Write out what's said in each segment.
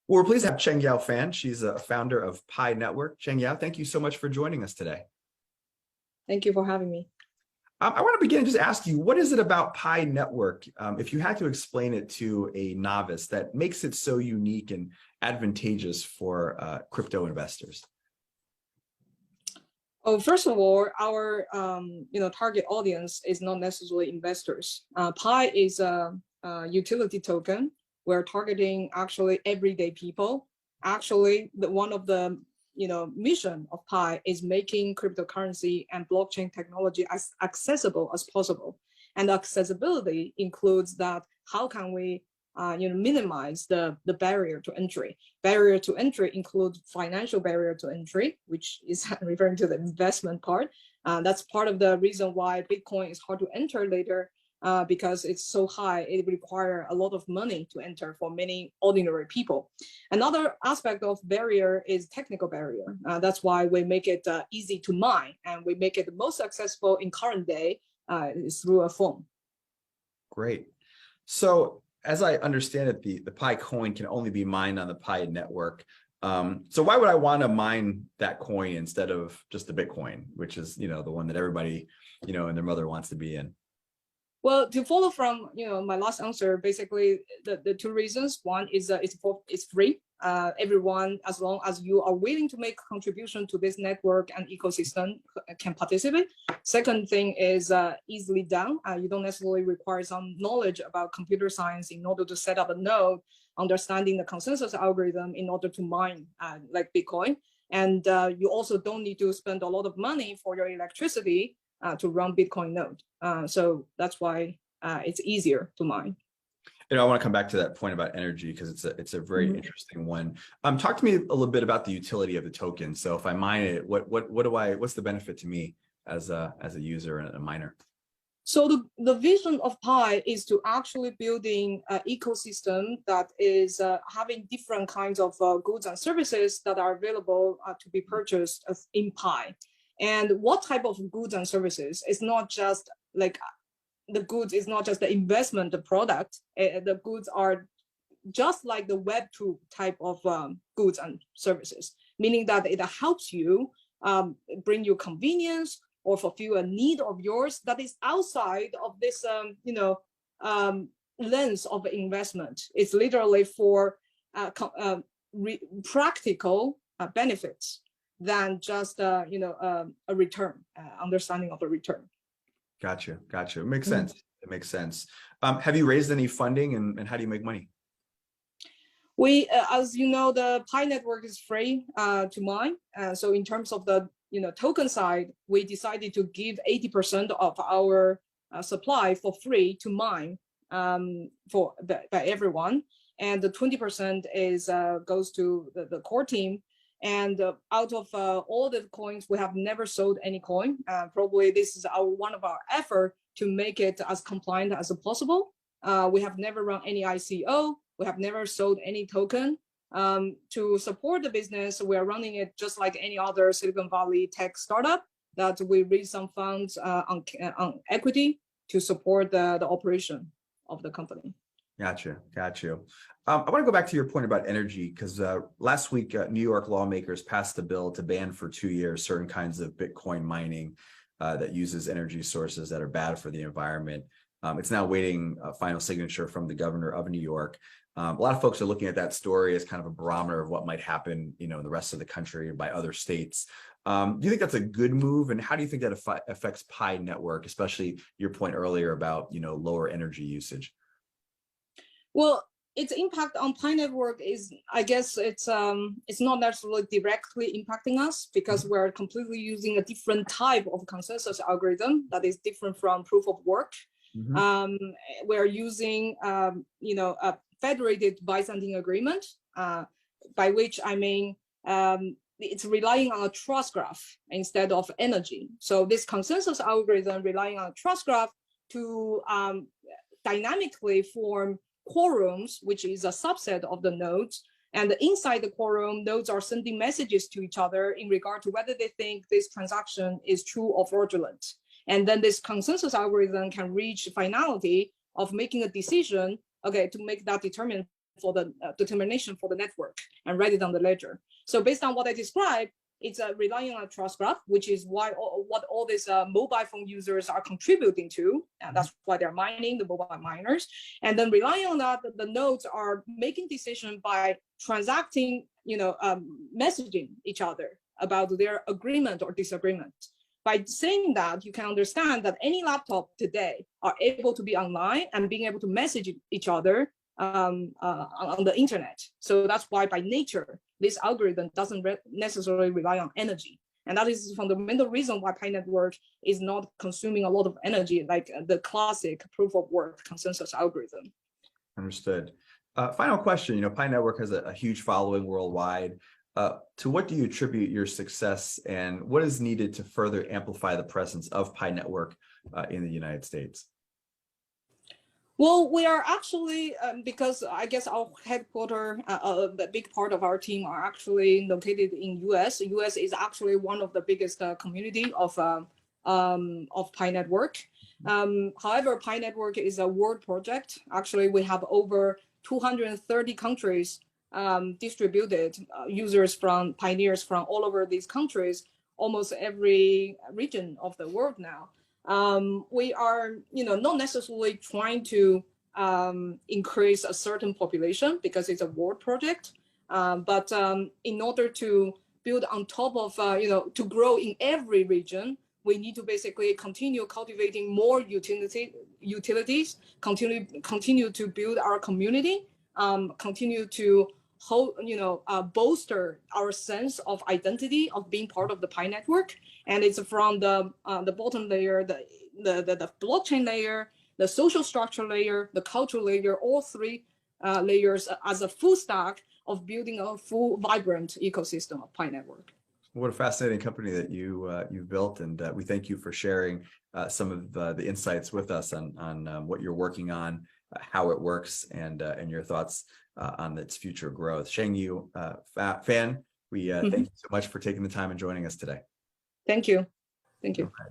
Well, we're pleased to have Cheng Yao Fan. She's a founder of Pi Network. Cheng Yao, thank you so much for joining us today. Thank you for having me. I want to begin and just ask you, what is it about Pi Network, if you had to explain it to a novice, that makes it so unique and advantageous for crypto investors? Oh, first of all, our target audience is not necessarily investors. Pi is a utility token. We're targeting actually everyday people. Actually, one of the mission of Pi is making cryptocurrency and blockchain technology as accessible as possible. And accessibility includes that how can we minimize the barrier to entry. Barrier to entry includes financial barrier to entry, which is referring to the investment part. That's part of the reason why Bitcoin is hard to enter later, because it's so high, it requires a lot of money to enter for many ordinary people. Another aspect of barrier is technical barrier. That's why we make it easy to mine, and we make it most accessible in current day is through a phone. Great. So as I understand it, the Pi coin can only be mined on the Pi network. So why would I want to mine that coin instead of just the Bitcoin, which is, the one that everybody, and their mother wants to be in? Well, to follow from my last answer, basically the two reasons. One is it's free. Everyone, as long as you are willing to make contribution to this network and ecosystem, can participate. Second thing is easily done. You don't necessarily require some knowledge about computer science in order to set up a node, understanding the consensus algorithm in order to mine like Bitcoin. And you also don't need to spend a lot of money for your electricity to run Bitcoin node. So that's why it's easier to mine. I want to come back to that point about energy because it's a very interesting one. Talk to me a little bit about the utility of the token. So if I mine it, what's the benefit to me as a user and a miner? So the vision of Pi is to actually building an ecosystem that is having different kinds of goods and services that are available to be purchased in Pi. And what type of goods and services? It's not just like the goods is not just the investment, the product. The goods are just like the Web2 type of goods and services, meaning that it helps you bring you convenience or fulfill a need of yours that is outside of this, lens of investment. It's literally for practical benefits than just a return, understanding of a return. Gotcha. It makes sense. It makes sense. Have you raised any funding, and how do you make money? We, as you know, the Pi network is free to mine. So in terms of the token side, we decided to give 80% of our supply for free to mine by everyone, and the 20% is goes to the core team. And out of all the coins, we have never sold any coin. Probably this is one of our effort to make it as compliant as possible. We have never run any ICO. We have never sold any token. To support the business, we are running it just like any other Silicon Valley tech startup, that we raise some funds on equity to support the operation of the company. Gotcha. I want to go back to your point about energy, because last week, New York lawmakers passed a bill to ban for 2 years certain kinds of Bitcoin mining that uses energy sources that are bad for the environment. It's now waiting a final signature from the governor of New York. A lot of folks are looking at that story as kind of a barometer of what might happen, in the rest of the country by other states. Do you think that's a good move? And how do you think that affects Pi Network, especially your point earlier about, lower energy usage? Well, its impact on Pi Network is, I guess, it's not necessarily directly impacting us because we're completely using a different type of consensus algorithm that is different from proof of work. We're using, a federated Byzantine agreement, by which I mean it's relying on a trust graph instead of energy. So this consensus algorithm relying on a trust graph to dynamically form quorums, which is a subset of the nodes. And inside the quorum, nodes are sending messages to each other in regard to whether they think this transaction is true or fraudulent. And then this consensus algorithm can reach finality of making a decision, okay, to make that determination for the determination for the network and write it on the ledger. So based on what I described, it's relying on a trust graph, which is what all these mobile phone users are contributing to. And that's why they're mining, the mobile miners. And then relying on that, the nodes are making decisions by transacting, messaging each other about their agreement or disagreement. By saying that, you can understand that any laptop today are able to be online and being able to message each other on the internet. So that's why by nature, this algorithm doesn't necessarily rely on energy. And that is the fundamental reason why Pi Network is not consuming a lot of energy like the classic proof of work consensus algorithm. Understood. Final question, Pi Network has a huge following worldwide. To what do you attribute your success, and what is needed to further amplify the presence of Pi Network in the United States? Well, we are actually, because I guess our headquarters, the big part of our team are actually located in US. US is actually one of the biggest community of Pi Network. However, Pi Network is a world project. Actually, we have over 230 countries distributed users from pioneers from all over these countries, almost every region of the world now. We are, not necessarily trying to increase a certain population because it's a world project, but in order to build on top of, to grow in every region, we need to basically continue cultivating more utilities, continue to build our community, continue to bolster our sense of identity of being part of the Pi network. And it's from the bottom layer, the blockchain layer, the social structure layer, the cultural layer, all three layers as a full stack of building a full vibrant ecosystem of Pi network. What a fascinating company that you've built, and we thank you for sharing some of the insights with us on what you're working on, how it works, and your thoughts on its future growth. Shengyu Fan, we thank you so much for taking the time and joining us today. Thank you. Thank you. Okay.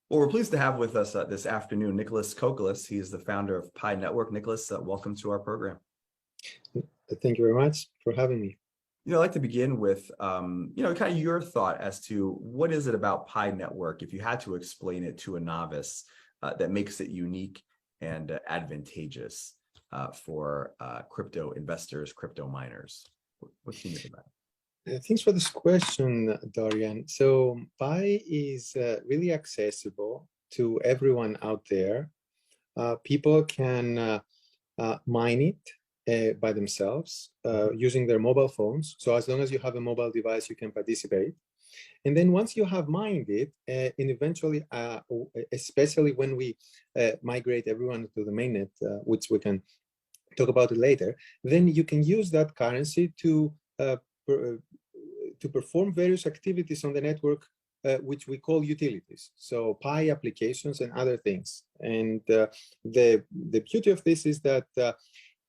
Well, we're pleased to have with us this afternoon Nicolas. He is the founder of Pi Network. Nicolas, welcome to our program. Thank you very much for having me. I'd like to begin with, kind of your thought as to what is it about Pi Network, if you had to explain it to a novice, that makes it unique and advantageous for crypto investors, crypto miners. What's unique about it? Thanks for this question, Dorian. So Pi is really accessible to everyone out there. People can mine it by themselves using their mobile phones. So as long as you have a mobile device, you can participate. And then once you have mined it, and eventually, especially when we migrate everyone to the mainnet, which we can talk about it later, then you can use that currency to perform various activities on the network, which we call utilities. So Pi applications and other things. And the beauty of this is that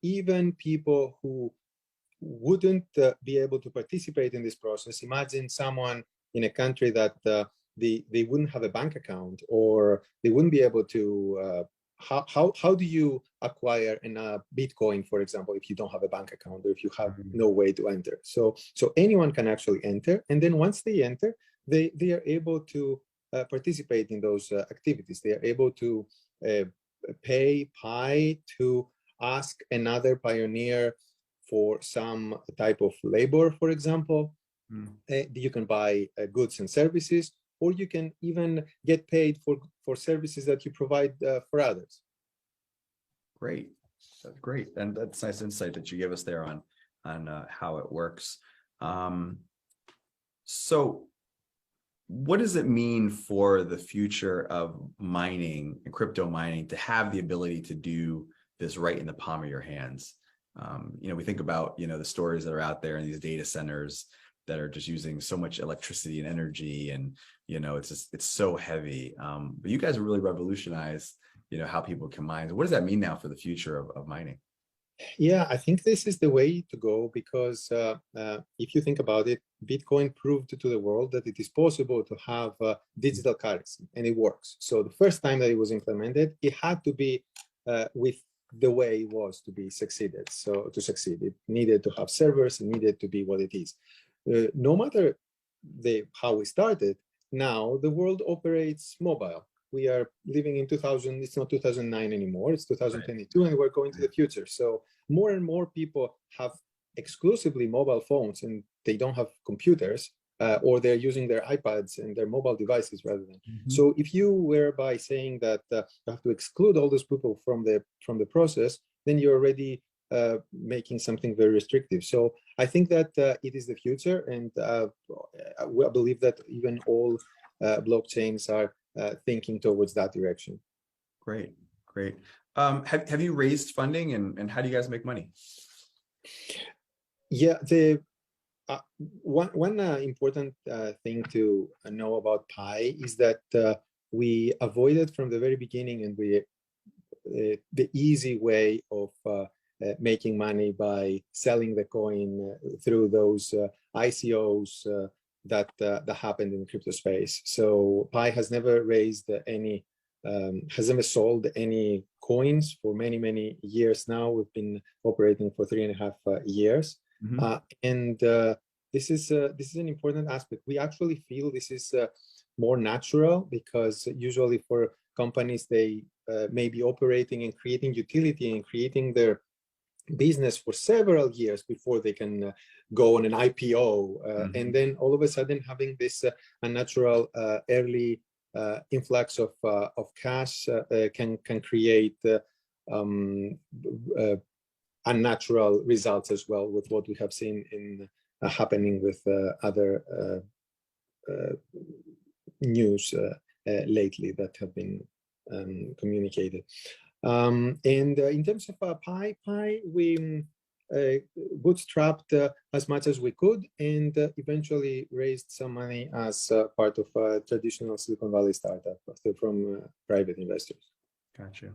even people who wouldn't be able to participate in this process, imagine someone in a country that they wouldn't have a bank account, or they wouldn't be able to, how do you acquire a Bitcoin, for example, if you don't have a bank account or if you have no way to enter? So anyone can actually enter. And then once they enter, they are able to participate in those activities. They are able to pay Pi to ask another pioneer for some type of labor, for example. You can buy goods and services, or you can even get paid for services that you provide for others. Great, that's great, and that's nice insight that you give us there on how it works. So, what does it mean for the future of mining and crypto mining to have the ability to do this right in the palm of your hands? We think about the stories that are out there in these data centers that are just using so much electricity and energy, and it's so heavy. But you guys really revolutionized how people can mine. So what does that mean now for the future of mining? Yeah, I think this is the way to go, because if you think about it, Bitcoin proved to the world that it is possible to have digital currency, and it works. So the first time that it was implemented, it had to be with the way it was to be succeeded. So to succeed, it needed to have servers, it needed to be what it is. No matter how we started, now the world operates mobile. We are living in 2000, it's not 2009 anymore, it's 2022, and we're going to the future. So more and more people have exclusively mobile phones and they don't have computers, or they're using their iPads and their mobile devices rather than. So if you were by saying that you have to exclude all those people from the process, then you're already making something very restrictive. So I think that it is the future, and I believe that even all blockchains are thinking towards that direction. Great, great. Have you raised funding, and how do you guys make money? Yeah, one important thing to know about Pi is that we avoided from the very beginning, and the easy way of making money by selling the coin through those ICOs that happened in the crypto space. So Pi has never raised any, has never sold any coins for many years now. We've been operating for 3.5 years. And this is an important aspect. We actually feel this is more natural, because usually for companies, they may be operating and creating utility and creating their business for several years before they can go on an IPO, and then all of a sudden having this unnatural early influx of cash can create unnatural results as well, with what we have seen in happening with other news lately that have been communicated. And in terms of Pi, we bootstrapped as much as we could, and eventually raised some money as part of a traditional Silicon Valley startup from private investors. Got you.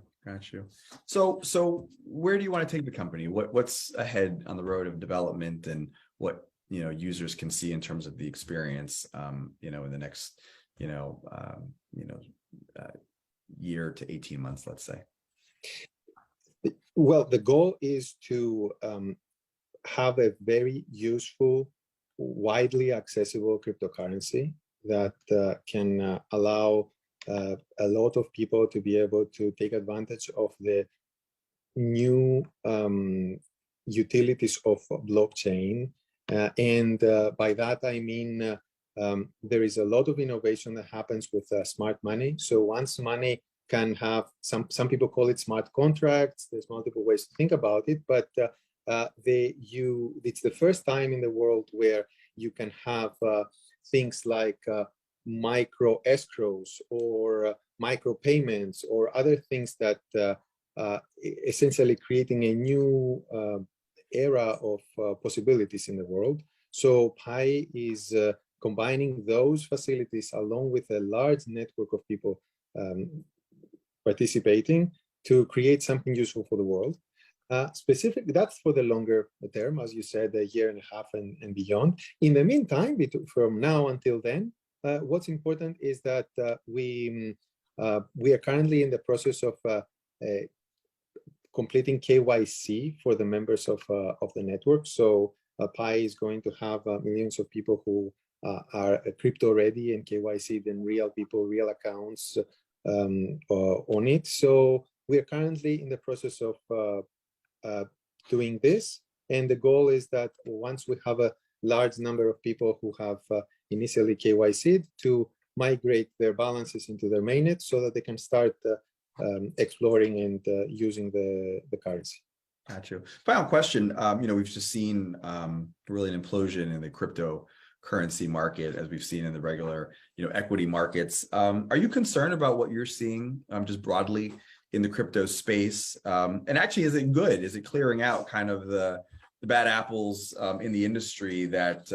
So where do you want to take the company? What's ahead on the road of development, and what users can see in terms of the experience, in the next year to 18 months, let's say? Well, the goal is to have a very useful, widely accessible cryptocurrency that can allow a lot of people to be able to take advantage of the new utilities of blockchain. And by that, I mean, there is a lot of innovation that happens with smart money. So once money can have, some people call it smart contracts. There's multiple ways to think about it, but it's the first time in the world where you can have things like micro escrows or micro payments or other things that essentially creating a new era of possibilities in the world. So Pi is combining those facilities along with a large network of people participating to create something useful for the world. Specifically, that's for the longer term, as you said, a year and a half and beyond. In the meantime, from now until then, what's important is that we are currently in the process of completing KYC for the members of the network. So Pi is going to have millions of people who are crypto ready and KYC, then real people, real accounts on it. So we are currently in the process of doing this, and the goal is that once we have a large number of people who have initially KYC'd, to migrate their balances into their mainnet so that they can start exploring and using the currency. Got you. Final question. We've just seen really an implosion in the cryptocurrency market, as we've seen in the regular, equity markets. Are you concerned about what you're seeing just broadly in the crypto space? And actually, is it good? Is it clearing out kind of the bad apples in the industry that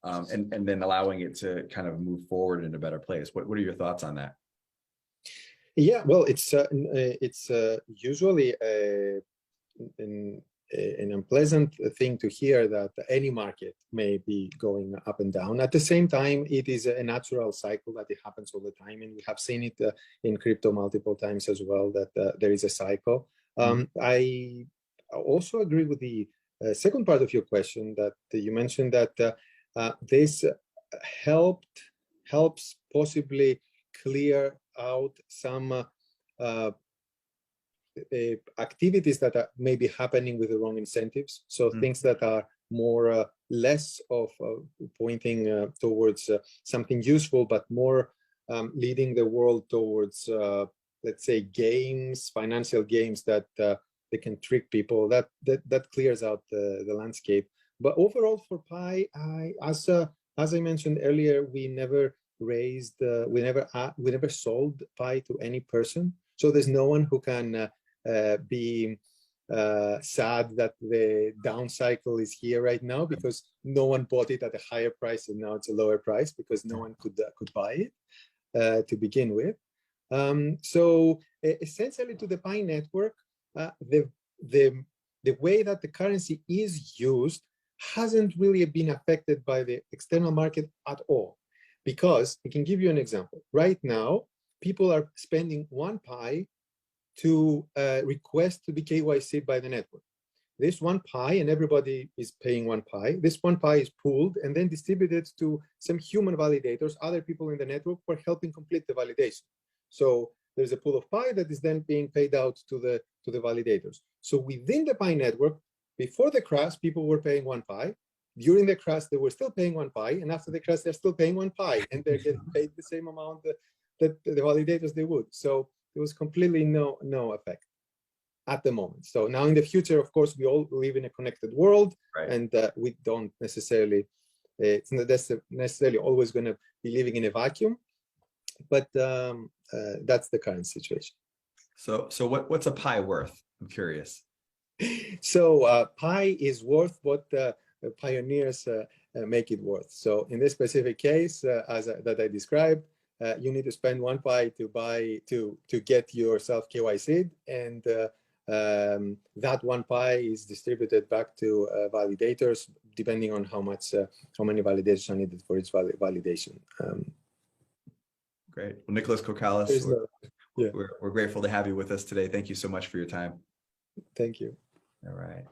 and then allowing it to kind of move forward in a better place? What are your thoughts on that? Yeah, well, it's usually an unpleasant thing to hear that any market may be going up and down. At the same time, it is a natural cycle that it happens all the time, and we have seen it in crypto multiple times as well, that there is a cycle. I also agree with the second part of your question that you mentioned that this helps possibly clear out some activities that are maybe happening with the wrong incentives. So things that are more less of pointing towards something useful, but more leading the world towards, let's say, games, financial games that they can trick people. That clears out the landscape. But overall, for Pi, as I mentioned earlier, we never raised, we never sold Pi to any person. So there's no one who can be sad that the down cycle is here right now, because no one bought it at a higher price and now it's a lower price because no one could buy it to begin with. So essentially, to the Pi network, the way that the currency is used hasn't really been affected by the external market at all, because I can give you an example. Right now, people are spending 1 Pi to request to be KYC'd by the network. This 1 Pi, and everybody is paying 1 Pi, this 1 Pi is pooled and then distributed to some human validators, other people in the network who are helping complete the validation. So there's a pool of Pi that is then being paid out to the validators. So within the Pi network, before the crash, people were paying 1 Pi. During the crash, they were still paying 1 Pi, and after the crash, they're still paying 1 Pi, and they're getting paid the same amount that the validators they would. So there was completely no effect at the moment. So now in the future, of course, we all live in a connected world, right, and we don't necessarily, it's not necessarily always going to be living in a vacuum, but that's the current situation. So what's a Pi worth? I'm curious. So Pi is worth what pioneers make it worth. So in this specific case, that I described, you need to spend 1 Pi to get yourself KYC'd, and that 1 Pi is distributed back to validators, depending on how many validators are needed for each validation. Great. Well, Nicolas Kokalis, we're grateful to have you with us today. Thank you so much for your time. Thank you. All right.